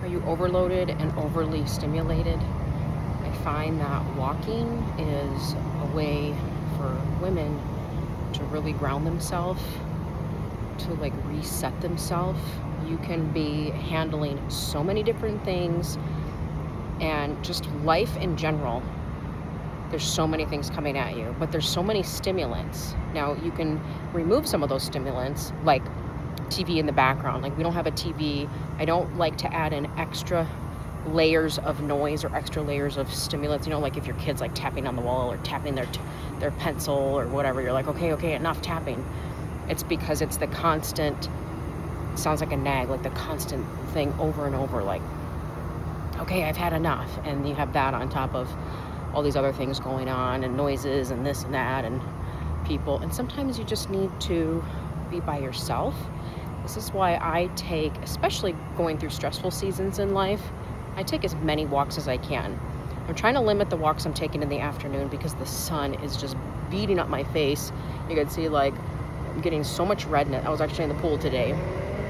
Are you overloaded and overly stimulated? I find that walking is a way for women to really ground themselves, to like reset themselves. You can be handling so many different things and just life in general. There's so many things coming at you, but there's so many stimulants. Now you can remove some of those stimulants, like TV in the background. Like, we don't have a TV. I don't like to add in extra layers of noise or extra layers of stimulants. Like if your kid's like tapping on the wall or tapping their pencil or whatever, you're like, okay, enough tapping. It's because it's the constant, sounds like a nag, like the constant thing over and over, like, okay, I've had enough. And you have that on top of all these other things going on, and noises and this and that and people. And sometimes you just need to be by yourself. This is why I take, especially going through stressful seasons in life, I take as many walks as I can. I'm trying to limit the walks I'm taking in the afternoon because the sun is just beating up my face. You can see, like, I'm getting so much redness. I was actually in the pool today.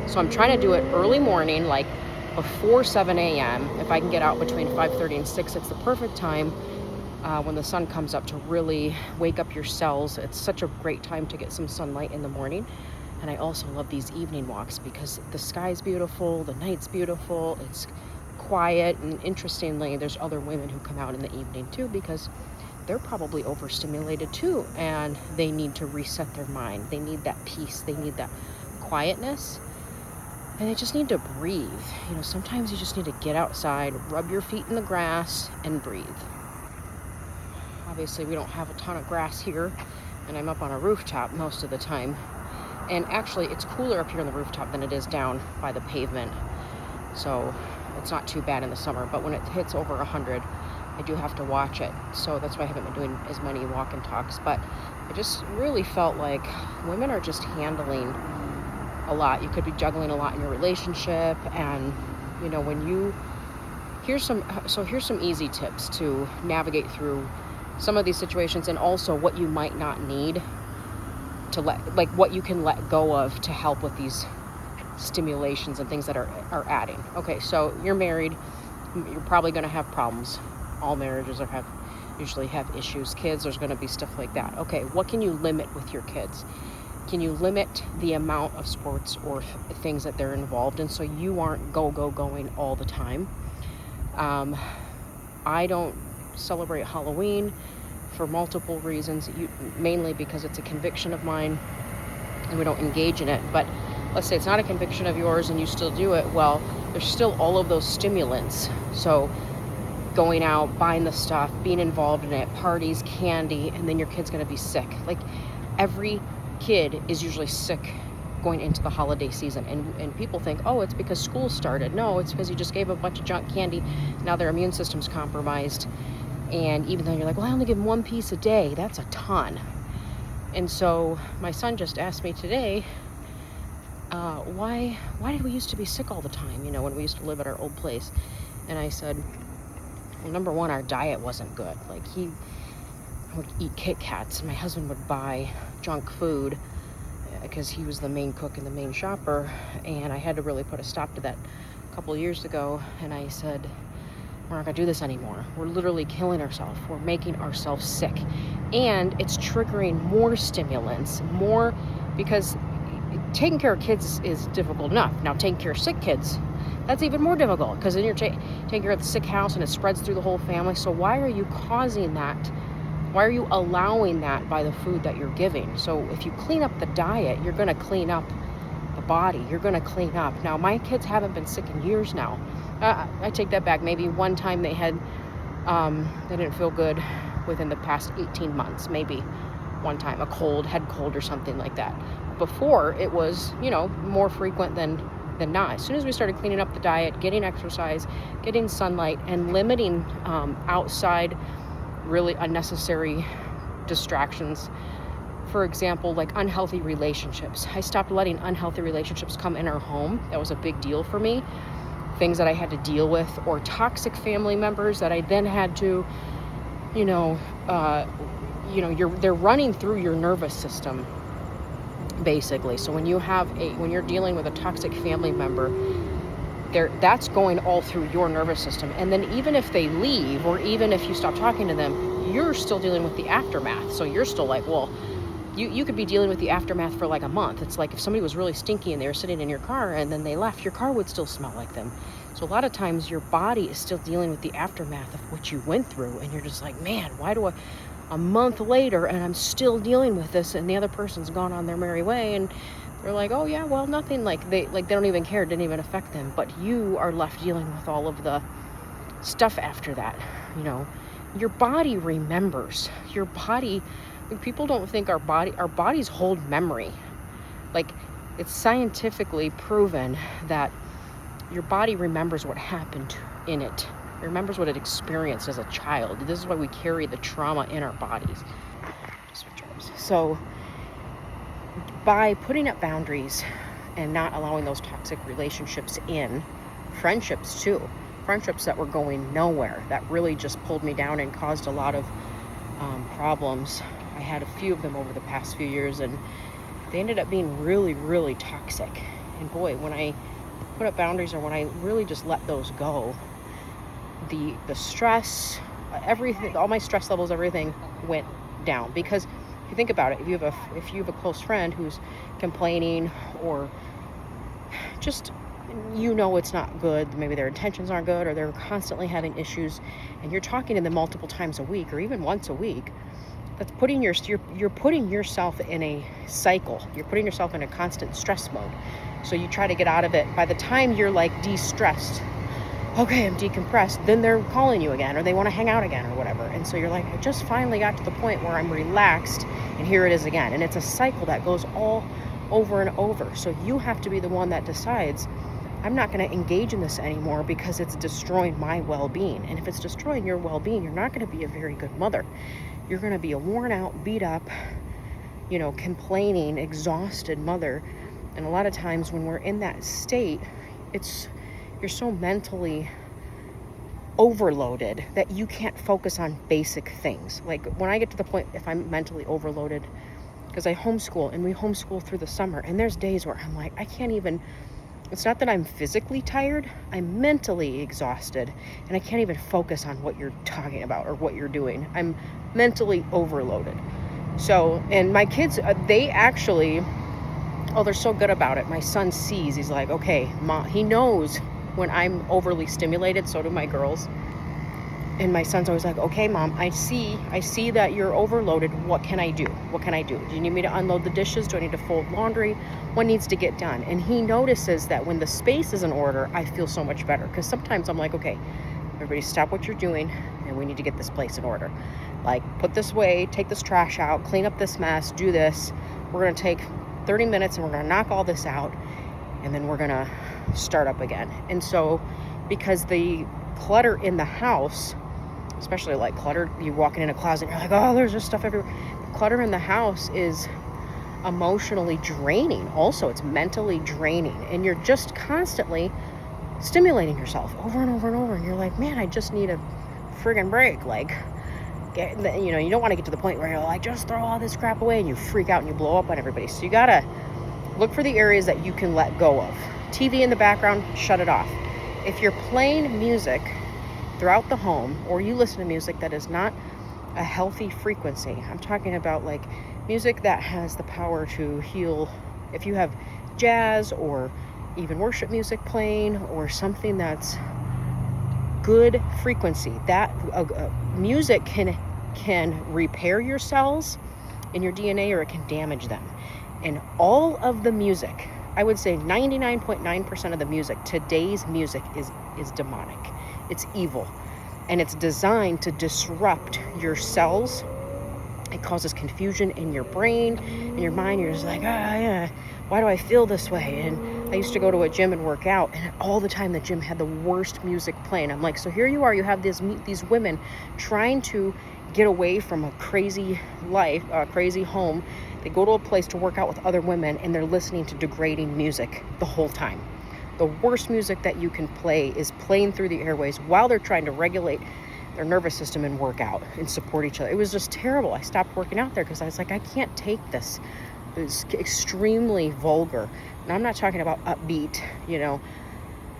So I'm trying to do it early morning, like before 7 a.m. If I can get out between 5:30 and 6, it's the perfect time when the sun comes up to really wake up your cells. It's such a great time to get some sunlight in the morning. And I also love these evening walks because the sky's beautiful, the night's beautiful, it's quiet. And interestingly, there's other women who come out in the evening too, because they're probably overstimulated too, and they need to reset their mind. They need that peace, they need that quietness, and they just need to breathe. Sometimes you just need to get outside, rub your feet in the grass, and breathe. Obviously, we don't have a ton of grass here, and I'm up on a rooftop most of the time. And actually, it's cooler up here on the rooftop than it is down by the pavement. So it's not too bad in the summer, but when it hits over 100, I do have to watch it. So that's why I haven't been doing as many walk and talks. But I just really felt like women are just handling a lot. You could be juggling a lot in your relationship. And, here's some easy tips to navigate through some of these situations, and also what you might not need to what you can let go of to help with these stimulations and things that are adding. Okay, so you're married, you're probably going to have problems. All marriages usually have issues. Kids, there's going to be stuff like that. Okay, what can you limit with your kids? Can you limit the amount of sports or things that they're involved in so you aren't going all the time? I don't celebrate Halloween for multiple reasons, mainly because it's a conviction of mine and we don't engage in it. But let's say it's not a conviction of yours and you still do it. Well, there's still all of those stimulants. So going out, buying the stuff, being involved in it, parties, candy, and then your kid's going to be sick. Like, every kid is usually sick going into the holiday season. And people think, oh, it's because school started. No, it's because you just gave a bunch of junk candy. Now their immune system's compromised. And even though you're like, well, I only give them one piece a day, that's a ton. And so my son just asked me today, why did we used to be sick all the time, when we used to live at our old place? And I said, well, number one, our diet wasn't good. Like, he would eat Kit Kats. My husband would buy junk food because he was the main cook and the main shopper. And I had to really put a stop to that a couple of years ago. And I said, we're not going to do this anymore. We're literally killing ourselves. We're making ourselves sick. And it's triggering more stimulants, because taking care of kids is difficult enough. Now, taking care of sick kids, that's even more difficult, because then you're taking care of the sick house and it spreads through the whole family. So why are you causing that? Why are you allowing that by the food that you're giving? So if you clean up the diet, you're going to clean up the body. You're going to clean up. Now, my kids haven't been sick in years now. I take that back. Maybe one time they didn't feel good within the past 18 months. Maybe one time, a head cold or something like that. Before, it was, more frequent than not. As soon as we started cleaning up the diet, getting exercise, getting sunlight, and limiting outside really unnecessary distractions. For example, like unhealthy relationships. I stopped letting unhealthy relationships come in our home. That was a big deal for me. Things that I had to deal with, or toxic family members that I then had to, they're running through your nervous system, basically. So when you're dealing with a toxic family member, that's going all through your nervous system. And then even if they leave, or even if you stop talking to them, you're still dealing with the aftermath. So you're still like, well, you could be dealing with the aftermath for like a month. It's like if somebody was really stinky and they were sitting in your car and then they left, your car would still smell like them. So a lot of times your body is still dealing with the aftermath of what you went through, and you're just like, man, why do a month later and I'm still dealing with this, and the other person's gone on their merry way, and they're like, oh yeah, well, nothing, like they don't even care, it didn't even affect them. But you are left dealing with all of the stuff after that. Your body remembers. Your body, people don't think our bodies hold memory. Like, it's scientifically proven that your body remembers what happened in it. It remembers what it experienced as a child. This is why we carry the trauma in our bodies. So by putting up boundaries and not allowing those toxic relationships in, friendships too, friendships that were going nowhere, that really just pulled me down and caused a lot of problems. I had a few of them over the past few years, and they ended up being really, really toxic. And boy, when I put up boundaries, or when I really just let those go, the stress, everything, all my stress levels, everything went down. Because if you think about it, if you have a close friend who's complaining, or just, it's not good, maybe their intentions aren't good, or they're constantly having issues, and you're talking to them multiple times a week, or even once a week, that's putting you're putting yourself in a cycle. You're putting yourself in a constant stress mode. So you try to get out of it. By the time you're like de-stressed, okay, I'm decompressed, then they're calling you again, or they want to hang out again, or whatever. And so you're like, I just finally got to the point where I'm relaxed, and here it is again. And it's a cycle that goes all over and over. So you have to be the one that decides, I'm not going to engage in this anymore because it's destroying my well-being. And if it's destroying your well-being, you're not going to be a very good mother. You're going to be a worn out, beat up, complaining, exhausted mother. And a lot of times when we're in that state, you're so mentally overloaded that you can't focus on basic things. Like when I get to the point, if I'm mentally overloaded, because I homeschool, and we homeschool through the summer, and there's days where I'm like, I can't even, it's not that I'm physically tired, I'm mentally exhausted, and I can't even focus on what you're talking about or what you're doing. I'm mentally overloaded. So, and my kids, they actually, they're so good about it. My son sees, he's like, okay, Mom, he knows when I'm overly stimulated, so do my girls. And my son's always like, okay, Mom, I see that you're overloaded. What can I do? What can I do? Do you need me to unload the dishes? Do I need to fold laundry? What needs to get done? And he notices that when the space is in order, I feel so much better. Because sometimes I'm like, okay, everybody stop what you're doing, and we need to get this place in order. Like, put this away, take this trash out, clean up this mess, do this. We're going to take 30 minutes and we're going to knock all this out, and then we're going to start up again. And so, because the clutter in the house, especially like clutter, you're walking in a closet and you're like, oh, there's just stuff everywhere. The clutter in the house is emotionally draining. Also, it's mentally draining, and you're just constantly stimulating yourself over and over and over. And you're like, man, I just need a friggin' break. Like, you don't want to get to the point where you're like, just throw all this crap away, and you freak out and you blow up on everybody. So you gotta look for the areas that you can let go of. TV in the background, shut it off. If you're playing music throughout the home, or you listen to music that is not a healthy frequency, I'm talking about like music that has the power to heal. If you have jazz or even worship music playing, or something that's good frequency, that music can repair your cells in your DNA, or it can damage them. And all of the music, I would say 99.9% of the music, today's music is demonic. It's evil, and it's designed to disrupt your cells. It causes confusion in your brain, in your mind. You're just like, yeah, why do I feel this way? And I used to go to a gym and work out, and all the time the gym had the worst music playing. I'm like, so here you are, you have these women trying to get away from a crazy life, a crazy home. They go to a place to work out with other women, and they're listening to degrading music the whole time. The worst music that you can play is playing through the airways while they're trying to regulate their nervous system and work out and support each other. It was just terrible. I stopped working out there because I was like, I can't take this. It's extremely vulgar. And I'm not talking about upbeat,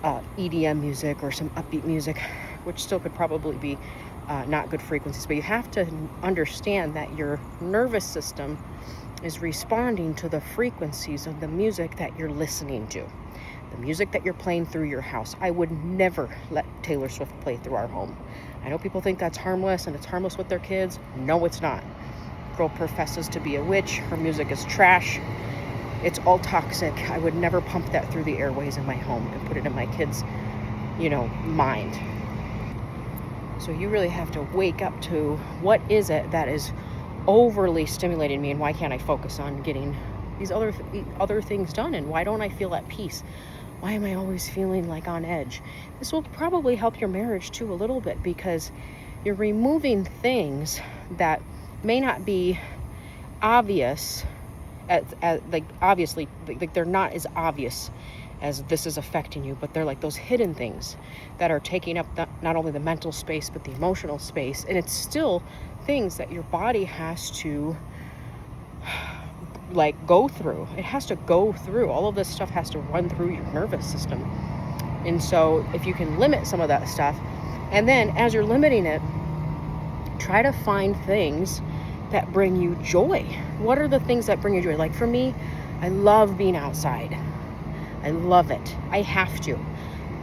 EDM music or some upbeat music, which still could probably be not good frequencies. But you have to understand that your nervous system is responding to the frequencies of the music that you're listening to, the music that you're playing through your house. I would never let Taylor Swift play through our home. I know people think that's harmless and it's harmless with their kids. No, it's not. Girl professes to be a witch. Her music is trash. It's all toxic. I would never pump that through the airways in my home and put it in my kids' mind. So you really have to wake up to what is it that is overly stimulating me, and why can't I focus on getting these other things done, and why don't I feel at peace? Why am I always feeling like on edge? This will probably help your marriage too a little bit, because you're removing things that may not be obvious obviously they're not as obvious as this is affecting you, but they're like those hidden things that are taking up not only the mental space but the emotional space. And it's still things that your body has to go through. It has to go through. All of this stuff has to run through your nervous system. And so if you can limit some of that stuff, and then as you're limiting it, try to find things that bring you joy. What are the things that bring you joy? Like for me, I love being outside. I love it. I have to.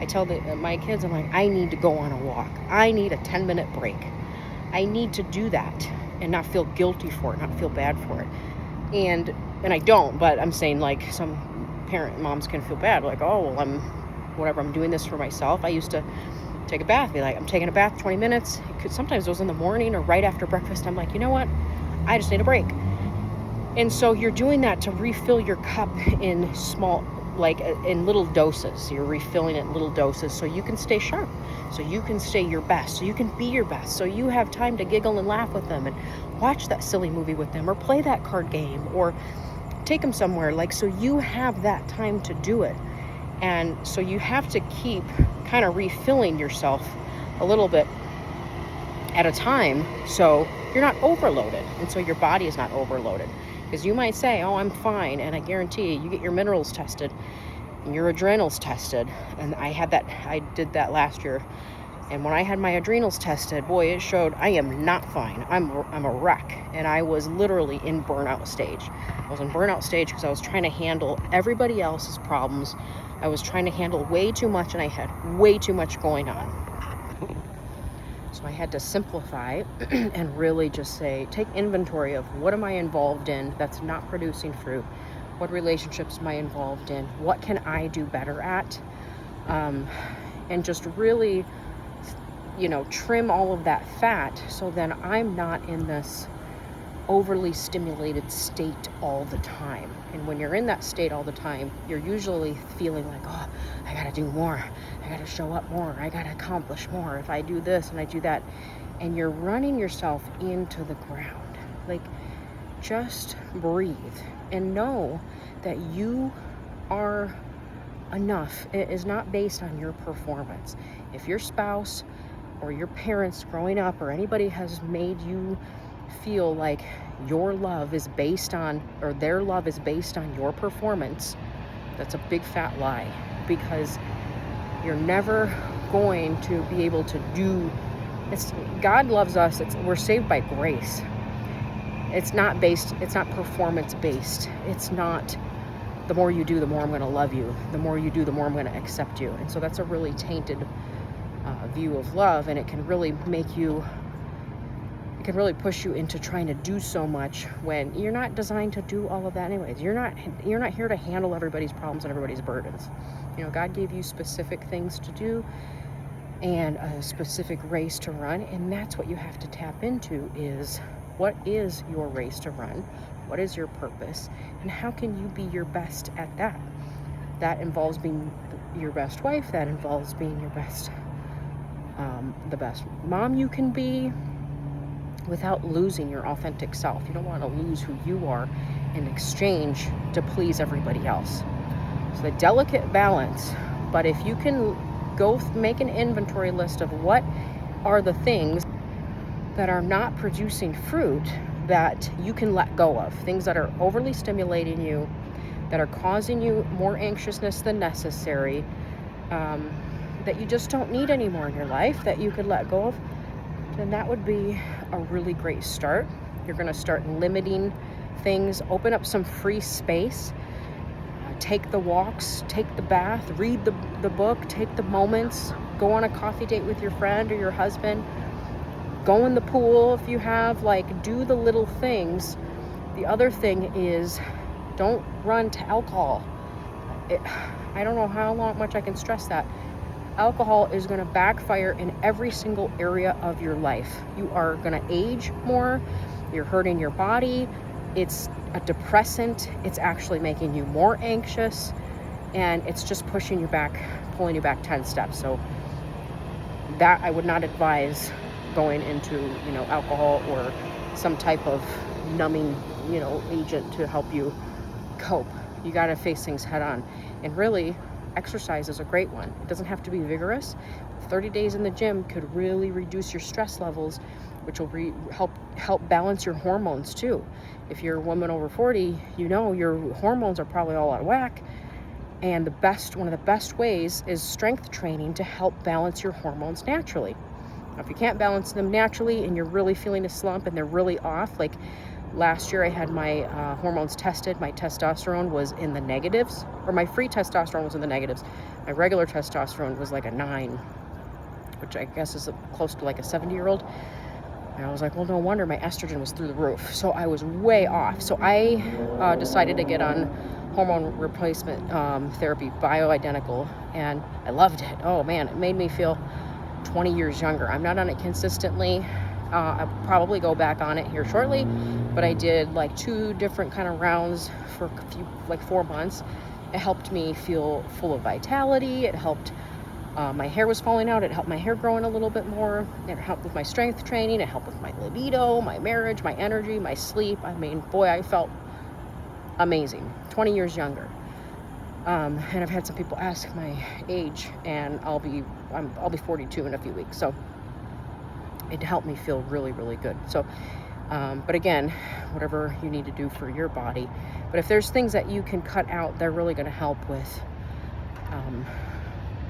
I tell my kids, I'm like, I need to go on a walk. I need a 10-minute break. I need to do that and not feel guilty for it, not feel bad for it. And I don't, but I'm saying like some moms can feel bad. Like, oh, well, I'm doing this for myself. I used to take a bath, be like, I'm taking a bath 20 minutes. Sometimes it was in the morning or right after breakfast. I'm like, you know what? I just need a break. And so you're doing that to refill your cup in in little doses. You're refilling it in little doses so you can stay sharp, so you can stay your best, so you can be your best, so you have time to giggle and laugh with them and watch that silly movie with them or play that card game or take them somewhere. So you have that time to do it. And so you have to keep kind of refilling yourself a little bit at a time so you're not overloaded, and so your body is not overloaded. Because you might say, oh, I'm fine, and I guarantee you get your minerals tested and your adrenals tested. And I did that last year. And when I had my adrenals tested, boy, it showed I am not fine. I'm a wreck. And I was literally in burnout stage. I was in burnout stage because I was trying to handle everybody else's problems. I was trying to handle way too much, and I had way too much going on. So I had to simplify and really just take inventory of what am I involved in that's not producing fruit? What relationships am I involved in? What can I do better at? And just really, trim all of that fat so then I'm not in this overly stimulated state all the time. And when you're in that state all the time, you're usually feeling like, oh, I gotta do more, I gotta show up more, I gotta accomplish more if I do this and I do that. And you're running yourself into the ground. Just breathe and know that you are enough. It is not based on your performance. If your spouse or your parents growing up or anybody has made you feel like your love is based on, or their love is based on your performance, that's a big fat lie, because you're never going to be able to do God loves us. We're saved by grace. It's not performance based. It's not the more you do, the more I'm going to love you. The more you do, the more I'm going to accept you. And so that's a really tainted view of love, and it can really push you into trying to do so much when you're not designed to do all of that anyways. You're not here to handle everybody's problems and everybody's burdens. God gave you specific things to do and a specific race to run, and that's what you have to tap into is, what is your race to run? What is your purpose? And how can you be your best at that? That involves being your best wife. That involves being your best, the best mom you can be, without losing your authentic self. You don't want to lose who you are in exchange to please everybody else. So the delicate balance. But if you can go make an inventory list of what are the things that are not producing fruit that you can let go of, things that are overly stimulating you, that are causing you more anxiousness than necessary, that you just don't need anymore in your life, that you could let go of, then that would be a really great start. You're going to start limiting things, open up some free space, take the walks, take the bath, read the book, take the moments, go on a coffee date with your friend or your husband, go in the pool if you have, like, do the little things. The other thing is, don't run to alcohol. I don't know how much I can stress that. Alcohol is going to backfire in every single area of your life. You are going to age more. You're hurting your body. It's a depressant. It's actually making you more anxious. And it's just pushing you back, pulling you back 10 steps. So that I would not advise going into, alcohol or some type of numbing, agent to help you cope. You got to face things head on. And really, exercise is a great one. It doesn't have to be vigorous. 30 days in the gym could really reduce your stress levels, which will help balance your hormones too. If you're a woman over 40, your hormones are probably all out of whack. And one of the best ways is strength training to help balance your hormones naturally. Now, if you can't balance them naturally and you're really feeling a slump and they're really off, like last year I had my hormones tested. My testosterone was in the negatives, or my free testosterone was in the negatives. My regular testosterone was like a 9, which I guess is close to like a 70-year-old. And I was like, well, no wonder my estrogen was through the roof. So I was way off. So I decided to get on hormone replacement therapy, bioidentical, and I loved it. Oh man, it made me feel 20 years younger. I'm not on it consistently. I'll probably go back on it here shortly, but I did like 2 different kind of rounds for a few, like 4 months. It helped me feel full of vitality. It helped, my hair was falling out. It helped my hair growing a little bit more. It helped with my strength training. It helped with my libido, my marriage, my energy, my sleep. I mean, boy, I felt amazing, 20 years younger. And I've had some people ask my age, and I'll be 42 in a few weeks. So it helped me feel really, really good. So, but again, whatever you need to do for your body. But if there's things that you can cut out, they're really going to help with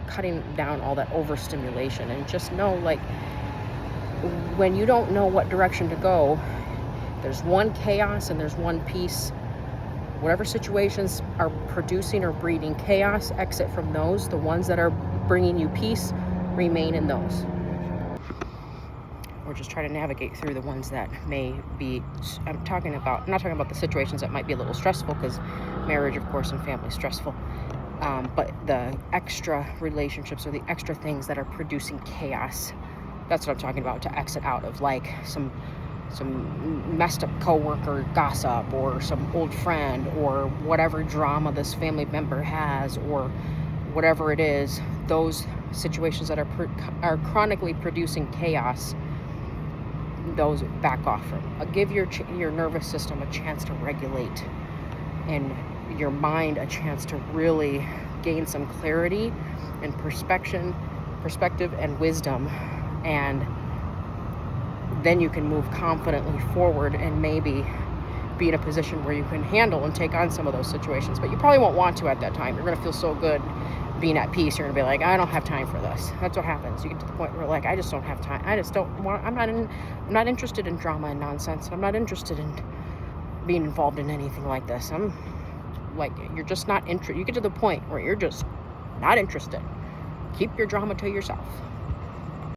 cutting down all that overstimulation. And just know, like, when you don't know what direction to go, there's one chaos and there's one peace. Whatever situations are producing or breeding chaos, exit from those. The ones that are bringing you peace, remain in those. Or just try to navigate through the ones that may be, I'm not talking about the situations that might be a little stressful, because marriage, of course, and family is stressful. But the extra relationships or the extra things that are producing chaos, that's what I'm talking about, to exit out of, like some messed up coworker gossip, or some old friend, or whatever drama this family member has, or whatever it is. Those situations that are chronically producing chaos, those back off from. Give your nervous system a chance to regulate, and your mind a chance to really gain some clarity and perspective and wisdom, and then you can move confidently forward and maybe be in a position where you can handle and take on some of those situations. But you probably won't want to at that time. You're going to feel so good being at peace. You're going to be like, I don't have time for this. That's what happens. You get to the point where, like, I just don't have time. I just don't want, I'm not interested in drama and nonsense. I'm not interested in being involved in anything like this. I'm like, you're just not interested. You get to the point where you're just not interested. Keep your drama to yourself.